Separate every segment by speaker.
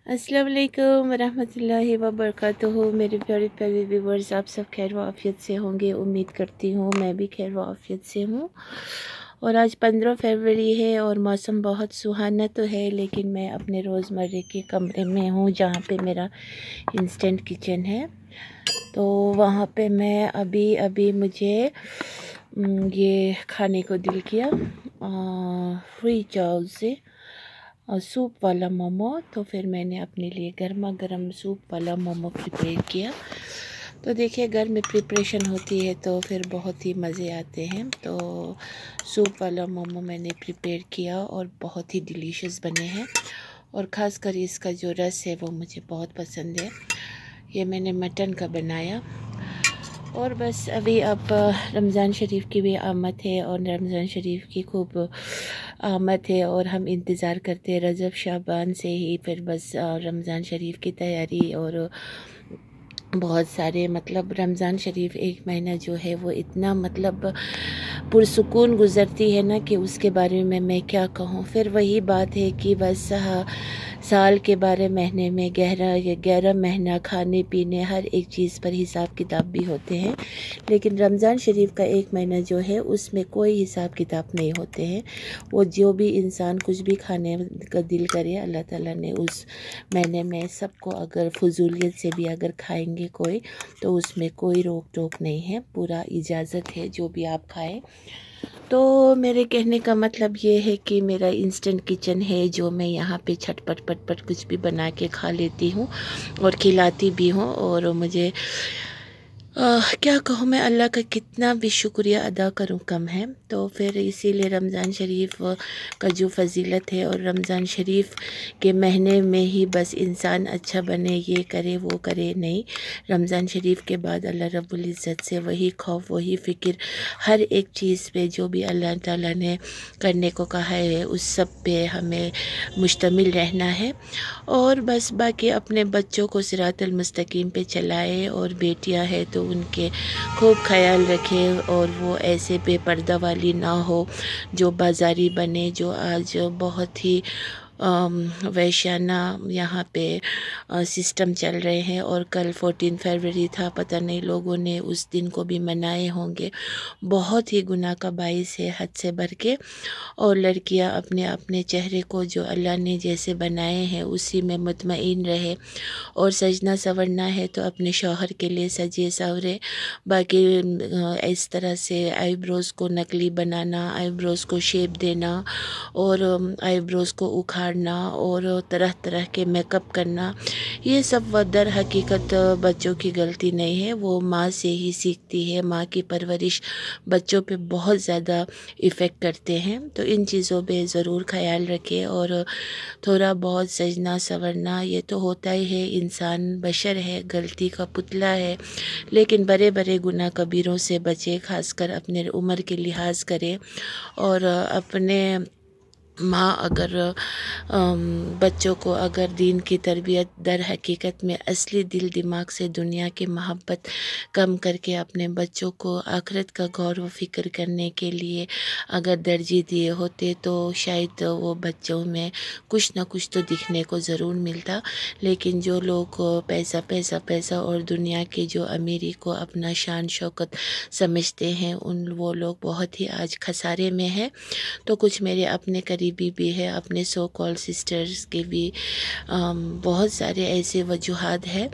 Speaker 1: अस्सलाम वालेकुम वरहमतुल्लाहि वबरकातुहू। मेरे प्यारे प्यारे व्यूवर्स, आप सब खैर व आफियत से होंगे। उम्मीद करती हूँ मैं भी खैर व आफियत से हूँ। और आज 15 फरवरी है और मौसम बहुत सुहाना तो है, लेकिन मैं अपने रोज़मर्रे के कमरे में हूँ जहाँ पे मेरा इंस्टेंट किचन है। तो वहाँ पे मैं अभी मुझे ये खाने को दिल किया फ्री चाव से सूप वाला मोमो। तो फिर मैंने अपने लिए गर्मा गर्म सूप वाला मोमो प्रिपेयर किया। तो देखिए, घर में प्रिपरेशन होती है तो फिर बहुत ही मज़े आते हैं। तो सूप वाला मोमो मैंने प्रिपेयर किया और बहुत ही डिलीशियस बने हैं, और ख़ास कर इसका जो रस है वो मुझे बहुत पसंद है। ये मैंने मटन का बनाया। और बस अभी अब रमज़ान शरीफ की भी आमद है, और रमज़ान शरीफ की खूब आमद है, और हम इंतज़ार करते हैं रजब शाबान से ही फिर बस रमज़ान शरीफ की तैयारी। और बहुत सारे रमज़ान शरीफ एक महीना जो है वो इतना पुरसुकून गुज़रती है ना कि उसके बारे में मैं क्या कहूँ। फिर वही बात है कि बस साल के 12 महीने में 11 महीना खाने पीने हर एक चीज़ पर हिसाब किताब भी होते हैं, लेकिन रमज़ान शरीफ का एक महीना जो है उसमें कोई हिसाब किताब नहीं होते हैं। वो जो भी इंसान कुछ भी खाने का दिल करे, अल्लाह ताला ने उस महीने में सबको अगर फजूलियत से भी अगर खाएंगे कोई, तो उसमें कोई रोक टोक नहीं है, पूरा इजाज़त है जो भी आप खाएं। तो मेरे कहने का मतलब ये है कि मेरा इंस्टेंट किचन है, जो मैं यहाँ पे छटपट पटपट कुछ भी बना के खा लेती हूँ और खिलाती भी हूँ। और मुझे क्या कहूँ मैं, अल्लाह का कितना भी शुक्रिया अदा करूँ कम है। तो फिर इसीलिए रमज़ान शरीफ का जो फजीलत है, और रमज़ान शरीफ के महीने में ही बस इंसान अच्छा बने, ये करे वो करे नहीं। रमज़ान शरीफ के बाद अल्लाह रब्बुल इज़्ज़त से वही खौफ वही फ़िक्र, हर एक चीज़ पे जो भी अल्लाह ताला ने करने को कहा है उस सब पे हमें मुश्तमिल रहना है। और बस बाकी अपने बच्चों को सिरातल मुस्तकीम पे चलाए, और बेटियां हैं तो उनके खूब ख्याल रखें, और वो ऐसे बेपर्दा वाली ना हो जो बाज़ारी बने, जो आज बहुत ही वैश्याना यहाँ पे सिस्टम चल रहे हैं। और कल 14 फरवरी था, पता नहीं लोगों ने उस दिन को भी मनाए होंगे। बहुत ही गुनाह का बाइस है हद से बढ़ के। और लड़कियाँ अपने अपने चेहरे को जो अल्लाह ने जैसे बनाए हैं उसी में मुतमईन रहे, और सजना संवरना है तो अपने शौहर के लिए सजे संवरे। बाकी इस तरह से आईब्रोज़ को नकली बनाना, आईब्रोज़ को शेप देना, और आईब्रोज़ को उखाड़ना, और तरह तरह के मेकअप करना, ये सब दर हकीकत बच्चों की गलती नहीं है, वो माँ से ही सीखती है। माँ की परवरिश बच्चों पे बहुत ज़्यादा इफ़ेक्ट करते हैं। तो इन चीज़ों पे ज़रूर ख्याल रखें, और थोड़ा बहुत सजना संवरना ये तो होता ही है, इंसान बशर है, गलती का पुतला है, लेकिन बड़े बड़े गुनाह कबीरों से बचे, खासकर अपने उम्र के लिहाज करें। और अपने माँ अगर बच्चों को अगर दीन की तरबियत दर हकीकत में असली दिल दिमाग से दुनिया की मोहब्बत कम करके अपने बच्चों को आखिरत का गौर व फिक्र करने के लिए अगर तरजीह दिए होते, तो शायद वो बच्चों में कुछ ना कुछ तो दिखने को ज़रूर मिलता। लेकिन जो लोग पैसा पैसा पैसा और दुनिया की जो अमीरी को अपना शान शौकत समझते हैं, वो लोग बहुत ही आज खसारे में हैं। तो कुछ मेरे अपने करीबी भी है, अपने सो कॉल सिस्टर्स के भी बहुत सारे ऐसे वजूहात हैं।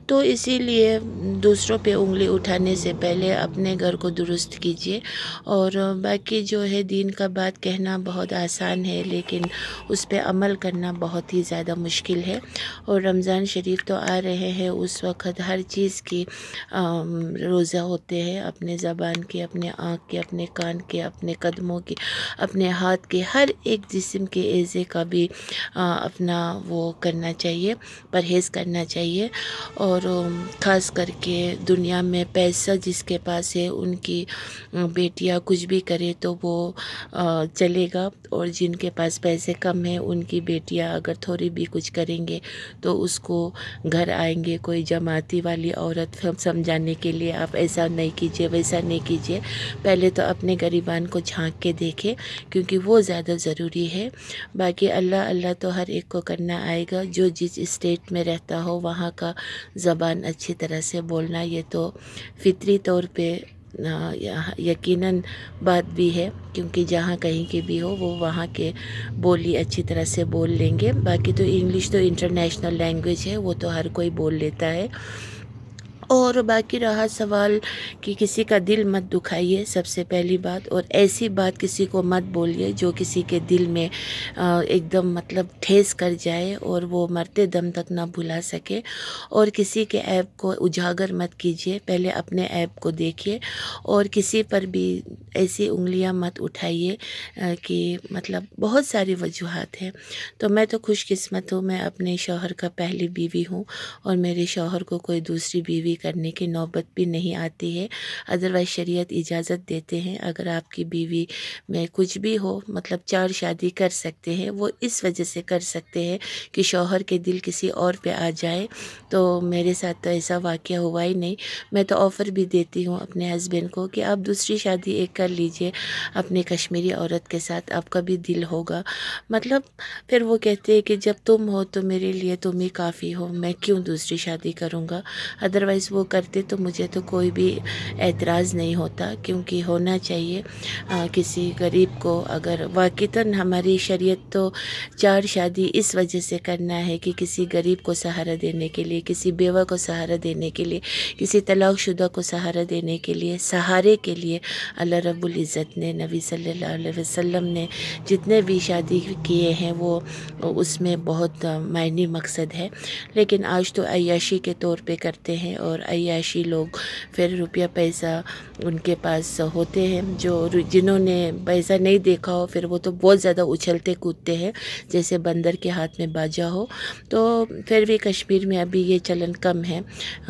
Speaker 1: तो इसीलिए दूसरों पे उंगली उठाने से पहले अपने घर को दुरुस्त कीजिए। और बाकी जो है, दीन का बात कहना बहुत आसान है, लेकिन उस पे अमल करना बहुत ही ज़्यादा मुश्किल है। और रमज़ान शरीफ तो आ रहे हैं, उस वक़्त हर चीज़ की रोज़ा होते हैं, अपने ज़बान के, अपने आँख के, अपने कान के, अपने कदमों के, अपने हाथ के, हर एक जिस्म के एज़े का भी अपना वो करना चाहिए, परहेज़ करना चाहिए। और ख़ास करके दुनिया में पैसा जिसके पास है, उनकी बेटियां कुछ भी करे तो वो चलेगा, और जिनके पास पैसे कम है उनकी बेटियां अगर थोड़ी भी कुछ करेंगे तो उसको घर आएंगे कोई जमाती वाली औरत समझाने के लिए, आप ऐसा नहीं कीजिए वैसा नहीं कीजिए। पहले तो अपने गरीबान को झांक के देखें, क्योंकि वो ज़्यादा ज़रूरी ضروری ہے. باقی اللہ اللہ تو ہر ایک کو کرنا آئے گا. جو جس اسٹیٹ میں رہتا ہو وہاں کا زبان اچھی طرح سے بولنا یہ تو فطری طور پہ یقیناً بات بھی ہے، کیونکہ جہاں کہیں کے بھی ہو وہ وہاں کے بولی اچھی طرح سے بول لیں گے. باقی تو انگلش تو انٹرنیشنل لینگویج ہے، وہ تو ہر کوئی بول لیتا ہے. اور باقی رہا سوال کہ کسی کا دل مت دکھائیے، سب سے پہلی بات. اور ایسی بات کسی کو مت بولیے جو کسی کے دل میں ایک دم مطلب ٹھیس کر جائے اور وہ مرتے دم تک نہ بھلا سکے. اور کسی کے عیب کو اجاگر مت کیجیے، پہلے اپنے عیب کو دیکھیے. اور کسی پر بھی ایسی انگلیاں مت اٹھائیے کہ مطلب بہت ساری وجوہات ہیں. تو میں تو خوش قسمت ہوں، میں اپنے شوہر کا پہلی بیوی ہوں اور میرے شوہر کو کوئی دوسری بیوی کرنے کی نوبت بھی نہیں آتی ہے. ادروائز شریعت اجازت دیتے ہیں اگر آپ کی بیوی میں کچھ بھی ہو، مطلب 4 شادی کر سکتے ہیں. وہ اس وجہ سے کر سکتے ہیں کہ شوہر کے دل کسی اور پہ آ جائے. تو میرے ساتھ تو ایسا واقعہ ہوا ہی نہیں. میں تو آفر بھی دیتی ہوں اپنے ہسبینڈ کو کہ آپ دوسری شادی ایک کر لیجئے اپنی کشمیری عورت کے ساتھ، آپ کا بھی دل ہوگا. مطلب پھر وہ کہتے ہیں کہ جب تم ہو تو میرے لیے تم ہی کافی ہو، میں کیوں دوسری شادی کروں گا. ادروائز وہ کرتے تو مجھے تو کوئی بھی اعتراض نہیں ہوتا، کیونکہ ہونا چاہیے. کسی غریب کو اگر واقعتاً ہماری شریعت تو 4 شادی اس وجہ سے کرنا ہے کہ کسی غریب کو سہارا دینے کے لیے، کسی بیوہ کو سہارا دینے کے لیے، کسی طلاق شدہ کو سہارا دینے کے لیے، سہارے کے لیے اللہ رب العزت نے، نبی صلی اللہ علیہ وسلم نے جتنے بھی شادی کیے ہیں وہ اس میں بہت معنی مقصد ہے. لیکن آج تو عیاشی کے طور پہ کرتے ہیں، اور عیاشی لوگ پھر روپیہ پیسہ ان کے پاس ہوتے ہیں، جنہوں نے پیسہ نہیں دیکھا ہو پھر وہ تو بہت زیادہ اچھلتے کودتے ہیں جیسے بندر کے ہاتھ میں باجا ہو. تو پھر بھی کشمیر میں ابھی یہ چلن کم ہے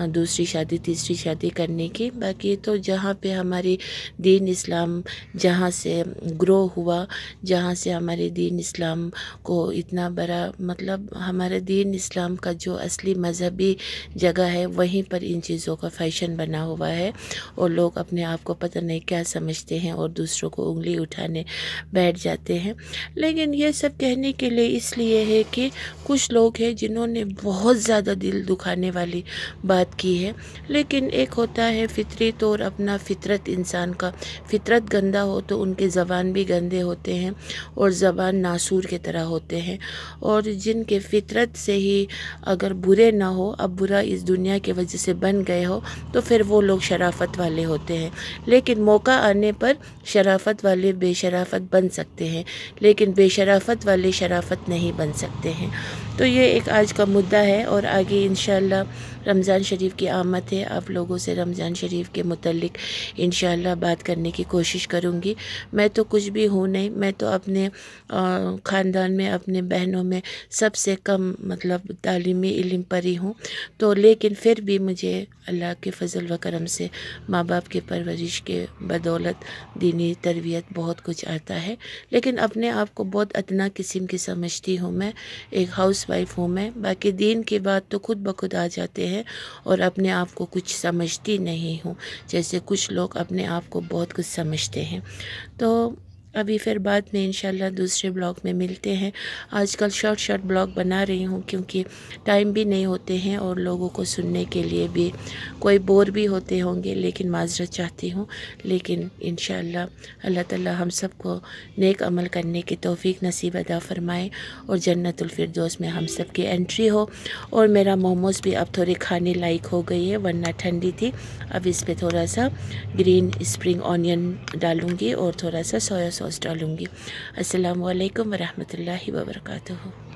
Speaker 1: دوسری شادی تیسری شادی کرنے کی. باقی تو جہاں پہ ہماری دین اسلام جہاں سے گرو ہوا، جہاں سے ہمارے دین اسلام کو اتنا بڑا مطلب ہمارے دین اسلام کا جو اصلی مذہبی جگہ ہے وہیں پر ان چیزوں کا فیشن بنا ہوا ہے، اور لوگ اپنے آپ کو پتہ نہیں کیا سمجھتے ہیں اور دوسروں کو انگلی اٹھانے بیٹھ جاتے ہیں. لیکن یہ سب کہنے کے لیے اس لیے ہے کہ کچھ لوگ ہیں جنہوں نے بہت زیادہ دل دکھانے والی بات کی ہے. لیکن ایک ہوتا ہے فطری طور اپنا فطرت، انسان کا فطرت گندا ہو تو ان کے زبان بھی گندے ہوتے ہیں اور زبان ناسور کی طرح ہوتے ہیں. اور جن کے فطرت سے ہی اگر برے نہ ہو، اب برا اس دنیا کی وجہ سے بن گئے ہو تو پھر وہ لوگ شرافت والے ہوتے ہیں. لیکن موقع آنے پر شرافت والے بے شرافت بن سکتے ہیں، لیکن بے شرافت والے شرافت نہیں بن سکتے ہیں. تو یہ ایک آج کا مدعا ہے، اور آگے انشاءاللہ رمضان شریف کی آمد ہے. آپ لوگوں سے رمضان شریف کے متعلق انشاءاللہ بات کرنے کی کوشش کروں گی. میں تو کچھ بھی ہوں نہیں، میں تو اپنے خاندان میں اپنے بہنوں میں سب سے کم مطلب تعلیمی علم پری ہوں. تو لیکن پھر بھی مجھے اللہ کے فضل و کرم سے ماں باپ کے پرورش کے بدولت دینی تربیت بہت کچھ آتا ہے. لیکن اپنے آپ کو بہت ادنا قسم کی سمجھتی ہوں. میں ایک ہاؤس وائف ہوں. میں باقی دین کی بات تو خود بخود آ جاتے ہیں اور اپنے آپ کو کچھ سمجھتی نہیں ہوں، جیسے کچھ لوگ اپنے آپ کو بہت کچھ سمجھتے ہیں. تو ابھی پھر بعد میں انشاءاللہ دوسرے بلاگ میں ملتے ہیں. آج کل شارٹ بلاگ بنا رہی ہوں کیونکہ ٹائم بھی نہیں ہوتے ہیں اور لوگوں کو سننے کے لیے بھی کوئی بور بھی ہوتے ہوں گے، لیکن معذرت چاہتی ہوں. لیکن انشاءاللہ اللہ تعالی ہم سب کو نیک عمل کرنے کی توفیق نصیب عطا فرمائے اور جنت الفردوس میں ہم سب کی انٹری ہو. اور میرا موموز بھی اب تھوڑے کھانے لائق ہو گئی ہے، ورنہ ٹھنڈی تھی. اب اس پہ تھوڑا سا گرین اسپرنگ آنین ڈالوں گی اور تھوڑا سا سویا سوس ڈالوں گی. السلام علیکم ورحمۃ اللہ وبرکاتہ.